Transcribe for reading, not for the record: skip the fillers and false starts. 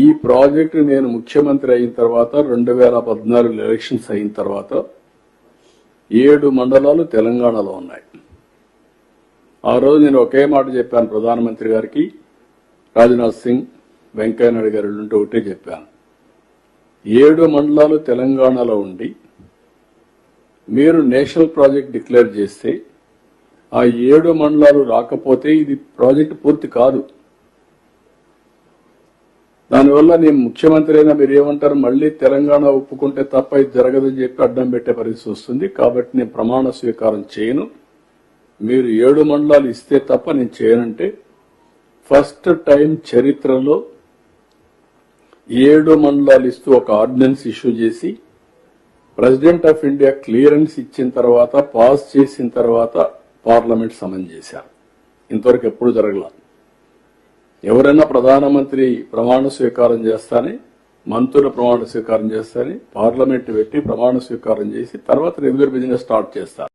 ఈ ప్రాజెక్టు నేను ముఖ్యమంత్రి అయిన తర్వాత 2014 ఎలక్షన్స్ అయిన తర్వాత 7 మండలాలు తెలంగాణలో ఉన్నాయి. ఆ రోజు నేను ఒకే మాట చెప్పాను ప్రధానమంత్రి గారికి, రాజ్నాథ్ సింగ్, వెంకయ్య నాయుడు గారు ఉంటే ఒకటే చెప్పాను. 7 మండలాలు తెలంగాణలో ఉండి మీరు నేషనల్ ప్రాజెక్ట్ డిక్లేర్ చేస్తే ఆ 7 మండలాలు రాకపోతే ఇది ప్రాజెక్టు పూర్తి కాదు. దానివల్ల నేను ముఖ్యమంత్రి అయినా మీరు ఏమంటారు, మళ్లీ తెలంగాణ ఒప్పుకుంటే తప్ప ఇది జరగదని చెప్పి అడ్డం పెట్టే పరిస్థితి వస్తుంది. కాబట్టి నేను ప్రమాణ స్వీకారం చేయను, మీరు 7 మండలాలు ఇస్తే తప్ప నేను చేయనంటే ఫస్ట్ టైం చరిత్రలో 7 మండలాలు ఇస్తూ ఒక ఆర్డినెన్స్ ఇష్యూ చేసి ప్రెసిడెంట్ ఆఫ్ ఇండియా క్లియరెన్స్ ఇచ్చిన తర్వాత, పాస్ చేసిన తర్వాత పార్లమెంట్ సమన్ చేశారు. ఇంతవరకు ఎప్పుడు జరగల. ఎవరైనా ప్రధానమంత్రి ప్రమాణ స్వీకారం చేస్తానే, మంత్రుల ప్రమాణ స్వీకారం చేస్తానే, పార్లమెంట్ పెట్టి ప్రమాణ స్వీకారం చేసి తర్వాత రెగ్యులర్ బిజినెస్ స్టార్ట్ చేస్తారు.